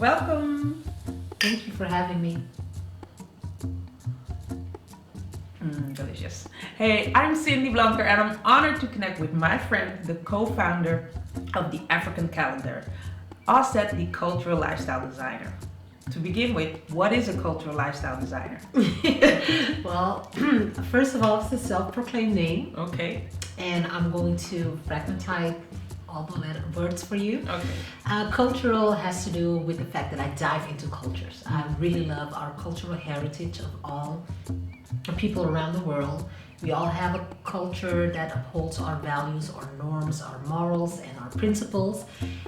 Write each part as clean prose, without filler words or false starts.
Welcome. Thank you for having me. Delicious. Hey, I'm Cindy Blanker and I'm honored to connect with my friend, the co-founder of the African calendar, Auset, the cultural lifestyle designer. To begin with, what is a cultural lifestyle designer? Well, first of all, it's a self-proclaimed name, Okay. and I'm going to fragmentize all the words for you. Okay. Cultural has to do with the fact that I dive into cultures. I really love our cultural heritage of all the people around the world. We all have a culture that upholds our values, our norms, our morals, and our principles.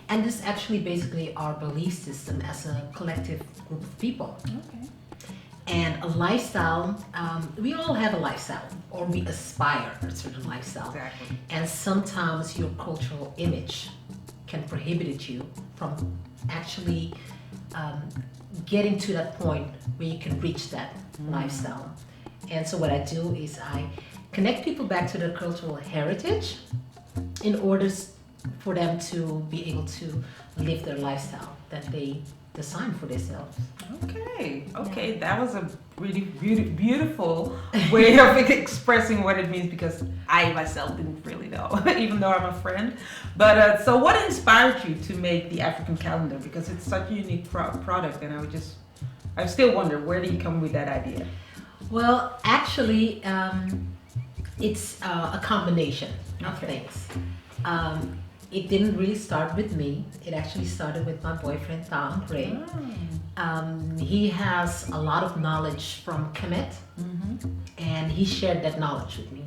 And this is actually basically our belief system as a collective group of people. Okay. And a lifestyle, we all have a lifestyle, or we aspire to a certain lifestyle. Exactly. And sometimes your cultural image can prohibit you from actually getting to that point where you can reach that lifestyle. And so what I do is I connect people back to their cultural heritage in order for them to be able to live their lifestyle that they design for themselves. Okay, that was a really beautiful way of expressing what it means, because I myself didn't really know, even though I'm a friend. But so what inspired you to make the African calendar? Because it's such a unique product, and I still wonder, where did you come with that idea? Well, actually, it's a combination of Okay. things. It didn't really start with me. It actually started with my boyfriend, Ptah Ankh Re. He has a lot of knowledge from Kemet, and he shared that knowledge with me.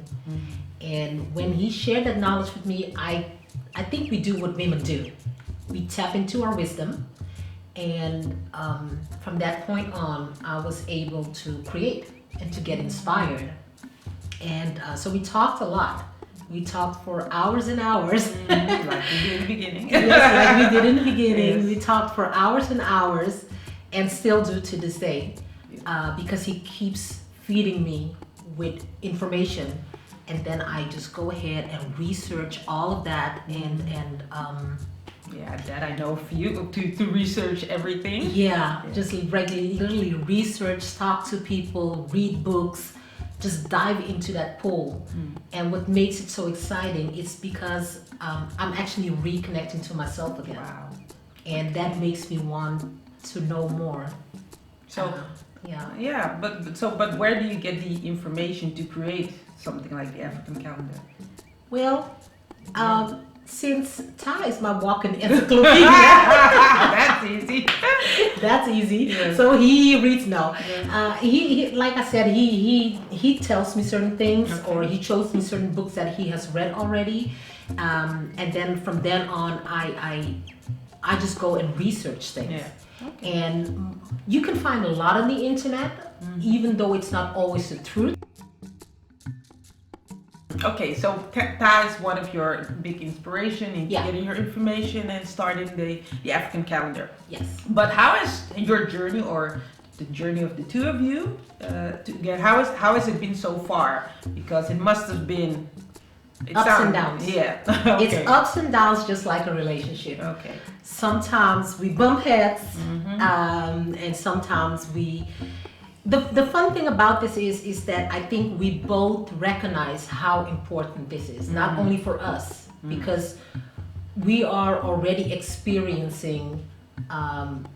And when he shared that knowledge with me, I think we do what women do. We tap into our wisdom, and from that point on, I was able to create and to get inspired. And so we talked a lot. We talked for hours and hours. Like we did in the beginning. Yes, like we did in the beginning. Yes. We talked for hours and hours, and still do to this day, because he keeps feeding me with information, and then I just go ahead and research all of that, and Yeah, that I know for you to research everything. just literally research, talk to people, read books, just dive into that pool. And what makes it so exciting is because I'm actually reconnecting to myself again. Wow. And that makes me want to know more. So yeah, but where do you get the information to create something like the African calendar? Well, since Ptah is my walking encyclopedia, That's easy. that's easy. Yes. So he reads now. He like I said, he tells me certain things, or he shows me certain books that he has read already, and then from then on, I just go and research things. Yeah. Okay. And you can find a lot on the internet, even though it's not always the truth. Okay, so Ptah is one of your big inspiration in Yeah. getting your information and starting the African calendar. Yes. But how is your journey, or the journey of the two of you, how has it been so far? Because it must have been Ups and downs. Yeah. Okay. It's ups and downs, just like a relationship. Okay. Sometimes we bump heads, and sometimes we. The fun thing about this is that I think we both recognize how important this is, not only for us, because we are already experiencing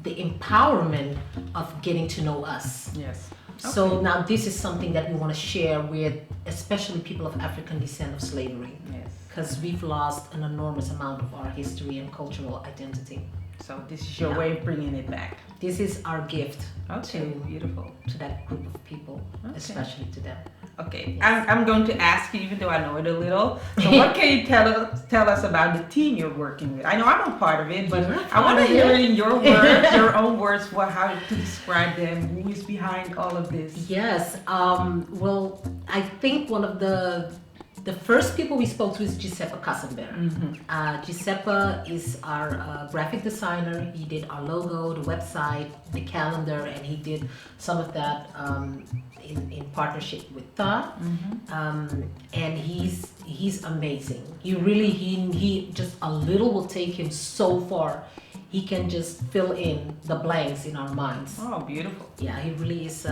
the empowerment of getting to know us. Yes. So now this is something that we want to share with especially people of African descent of slavery, Yes. because we've lost an enormous amount of our history and cultural identity. So this is your way of bringing it back. This is our gift Okay. Beautiful. to that group of people, especially to them. Okay, I'm going to ask you, even though I know it a little. So what can you tell us about the team you're working with? I know I'm a part of it, but You're a I want to part of hear it. it in your words, your own words, how to describe them, who is behind all of this. Yes. Well, I think one of the first people we spoke to is Giuseppe Custenberger. Giuseppe is our graphic designer. He did our logo, the website, the calendar, and he did some of that in partnership with Ptah. And he's amazing. He just a little will take him so far he can just fill in the blanks in our minds. Oh, beautiful. Yeah, he really is.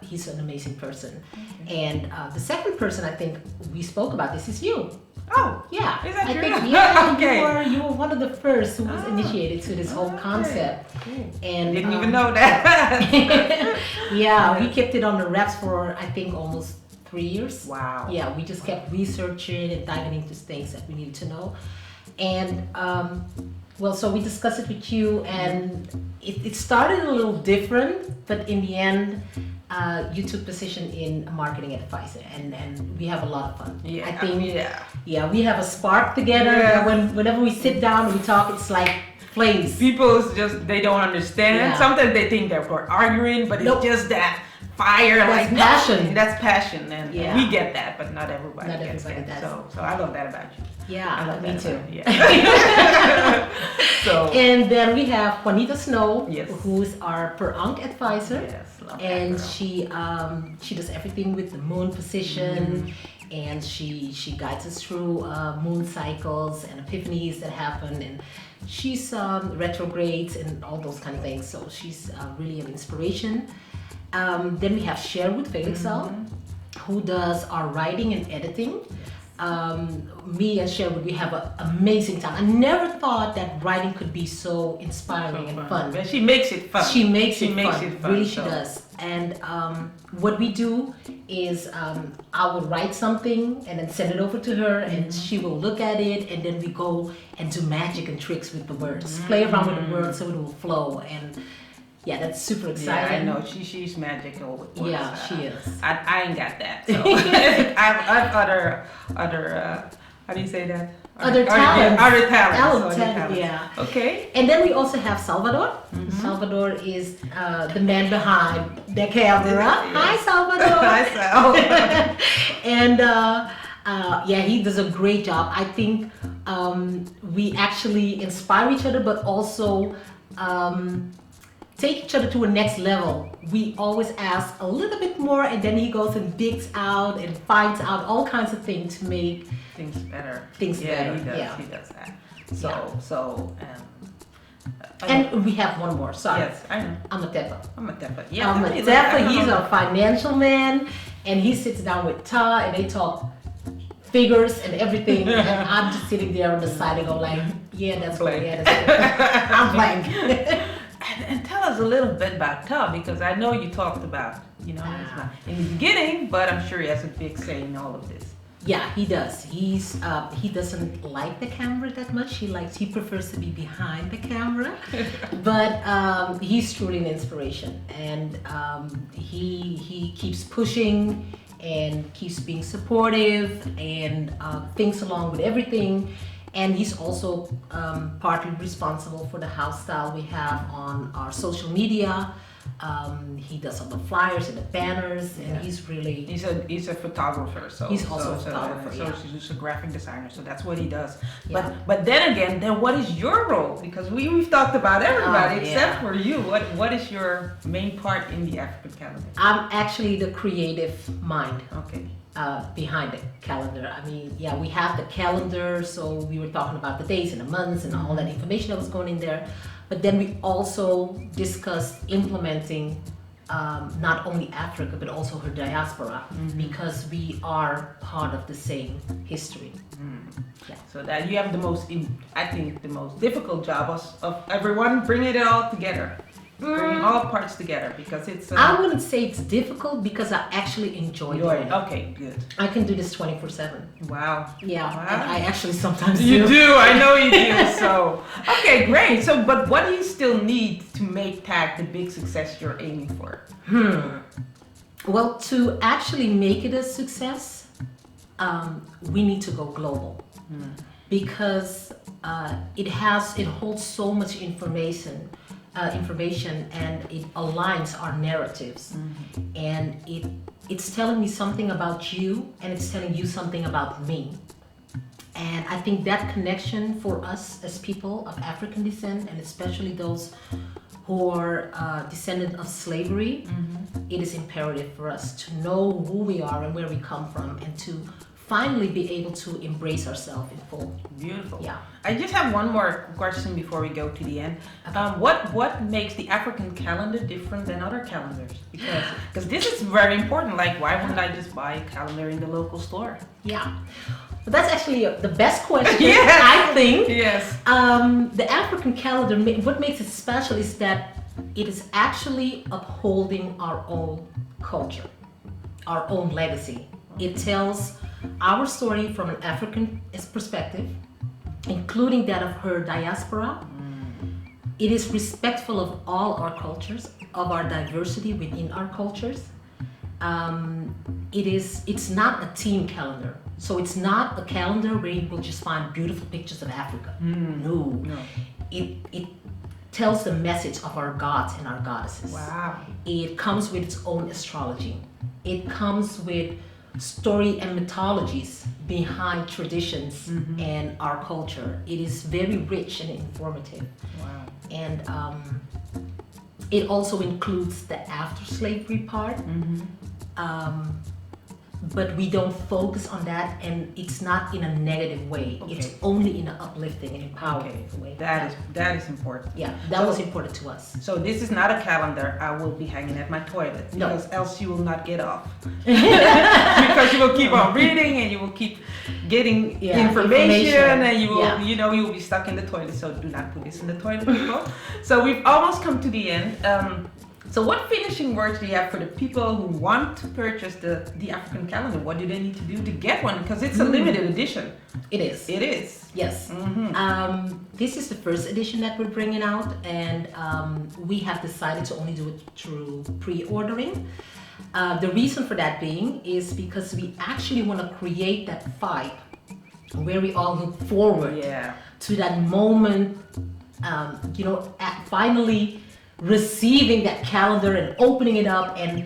He's an amazing person. And the second person I think we spoke about this is you. Oh, yeah. Is that I true? think, yeah, Okay. you were one of the first who was initiated to this whole concept. Cool. And Didn't even know that. yeah, we kept it on the wraps for I think almost 3 years. Wow. Yeah, we just kept researching and diving into things that we needed to know. And well, so we discussed it with you, and it started a little different, but in the end, you took position in marketing advisor, and we have a lot of fun. Yeah, I think. yeah. We have a spark together. Yeah. Whenever we sit down and we talk, it's like flames. People just, they don't understand. Yeah. Sometimes they think that we're arguing, but it's Nope. just that fire, That's like passion. That's passion, and Yeah. we get that, but not everybody Not gets everybody that. does. So I love that about you. I Yeah, love me that too. about you. Yeah. So And then we have Juanita Snow, Yes. who's our Ptah Ankh advisor. yes, love And that girl. she does everything with the moon position, and she guides us through moon cycles and epiphanies that happen, and she's retrogrades and all those kind of things. So she's really an inspiration. Then we have Sherwood Felixal, who does our writing and editing. Me and Sherwood, we have an amazing time. I never thought that writing could be so inspiring and fun. But she makes it fun. She makes it makes fun. it fun. Really, so. she does. And what we do is I will write something and then send it over to her, and she will look at it, and then we go and do magic and tricks with the words, play around with the words so it will flow. And yeah, that's super Yeah, exciting. I know. She's magical with words. Yeah, she is. I ain't got that. So I've other how do you say that? Other talents. Other talents. Other talent, yeah. Okay. And then we also have Salvador. Salvador is the man behind the camera. Yes. Hi, Salvador. Hi, Sal. And yeah, he does a great job. I think we actually inspire each other, but also take each other to a next level. We always ask a little bit more, and then he goes and digs out and finds out all kinds of things to make Things better. Things better, He does. yeah. He does that. And we have one more. Sorry, yes, I know. Amatepa. I'm a Tepa. Yeah, Amatepa, he's a financial man, and he sits down with Ta, and they talk figures and everything. And I'm just sitting there on the side and go like, yeah, that's Blank. right. Yeah, that's it. I'm blank. And tell us a little bit about Ta, because I know you talked about, it's not in the beginning, but I'm sure he has a big say in all of this. Yeah, he does. He doesn't like the camera that much. He prefers to be behind the camera, but he's truly an inspiration, and he keeps pushing and keeps being supportive and thinks along with everything. And he's also partly responsible for the house style we have on our social media. He does all the flyers and the banners, and he's a photographer, so he's also a photographer. So he's a graphic designer, so that's what he does. Yeah. But then again, what is your role? Because we've talked about everybody except for you. What is your main part in the African calendar? I'm actually the creative mind Okay. behind the calendar. I mean, yeah, we have the calendar, so we were talking about the days and the months and all that information that was going in there. But then we also discussed implementing not only Africa, but also her diaspora, because we are part of the same history. Yeah. So that you have the most difficult job of everyone bringing it all together. Bringing all parts together, because it's... I wouldn't say it's difficult, because I actually enjoy doing it. Okay, good. I can do this 24/7. Wow. Yeah, Wow. and I actually sometimes You do, I know you do. So, okay, great. So, but what do you still need to make TAG the big success you're aiming for? Well, to actually make it a success, we need to go global, because it holds so much information, and it aligns our narratives, and it's telling me something about you, and it's telling you something about me. And I think that connection for us as people of African descent, and especially those who are descendant of slavery, it is imperative for us to know who we are and where we come from, and to finally be able to embrace ourselves in full. Beautiful. Yeah. I just have one more question before we go to the end. What makes the African calendar different than other calendars? Because this is very important. Like, why wouldn't I just buy a calendar in the local store? Yeah. But that's actually the best question, Yes. I think. Yes. The African calendar, what makes it special is that it is actually upholding our own culture, our own legacy. It tells our story from an African perspective, including that of her diaspora. It is respectful of all our cultures, of our diversity within our cultures. It's not a team calendar. So it's not a calendar where you will just find beautiful pictures of Africa. No. It tells the message of our gods and our goddesses. Wow. It comes with its own astrology. It comes with story and mythologies behind traditions and our culture. It is very rich and informative. Wow. And it also includes the after slavery part. But we don't focus on that, and it's not in a negative way. Okay. It's only in an uplifting and empowering way. That is important. Yeah, that was important to us. So this is not a calendar I will be hanging at my toilet, No. because else you will not get off. Because you will keep on reading and you will keep getting information, and you will you will be stuck in the toilet. So do not put this in the toilet, people. So we've almost come to the end. So what finishing words do you have for the people who want to purchase the African calendar? What do they need to do to get one? Because it's a limited edition. It is. It is. Yes. This is the first edition that we're bringing out, and we have decided to only do it through pre-ordering. The reason for that being is because we actually want to create that vibe where we all look forward to that moment, at finally receiving that calendar and opening it up and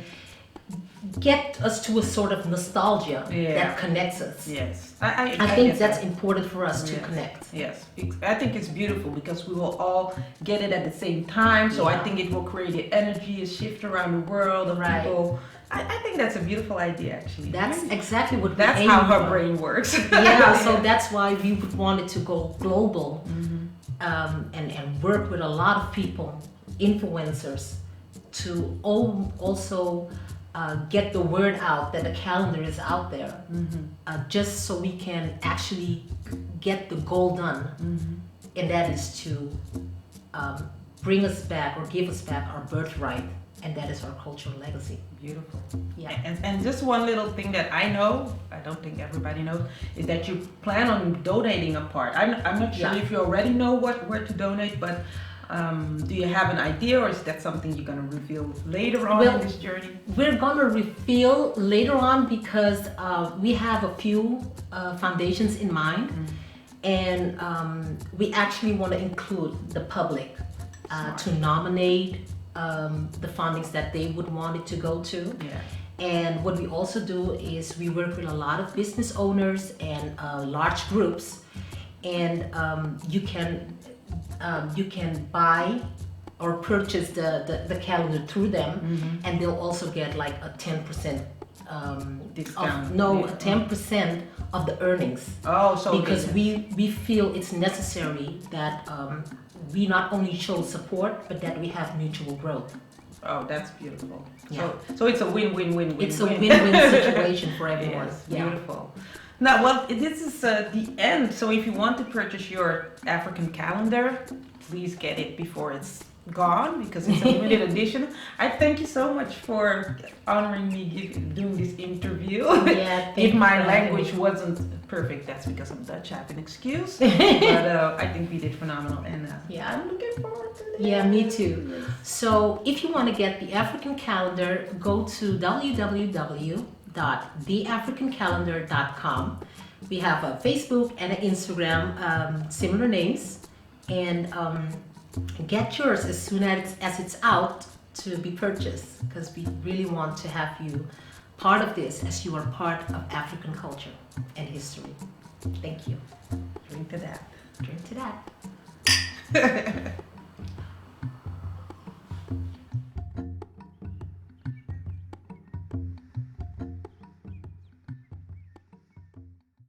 get us to a sort of nostalgia that connects us. Yes. I think that's important for us to connect. Yes. I think it's beautiful because we will all get it at the same time. So I think it will create an energy, a shift around the world of people. I think that's a beautiful idea, actually. That's exactly what That's we aim how her for. brain works. So that's why we wanted to go global and work with a lot of people, influencers, to also get the word out that the calendar is out there, just so we can actually get the goal done, and that is to bring us back or give us back our birthright, and that is our cultural legacy. Beautiful. Yeah. And just one little thing that I know, I don't think everybody knows, is that you plan on donating a part. I'm not sure if you already know where to donate, but do you have an idea, or is that something you're going to reveal later on in this journey? We're going to reveal later on because we have a few foundations in mind, and we actually want to include the public to nominate the fundings that they would want it to go to. And what we also do is we work with a lot of business owners and large groups, and you can buy or purchase the calendar through them, and they'll also get like a 10% discount. 10% of the earnings. Because we feel it's necessary that we not only show support, but that we have mutual growth. Oh, that's beautiful. So it's a win-win-win-win. It's a win-win situation for everyone. Yes, beautiful. Now, well, this is the end. So if you want to purchase your African calendar, please get it before it's gone, because it's a limited edition. I thank you so much for honoring me doing this interview. If my language wasn't perfect, that's because I'm Dutch. I have an excuse. But I think we did phenomenal, and I'm looking forward to it. Yeah, me too. So if you want to get the African calendar, go to www.theafricancalendar.com. We have a Facebook and an Instagram, similar names, and get yours as soon as it's out to be purchased, because we really want to have you part of this, as you are part of African culture and history. Thank you. Drink to that. Drink to that.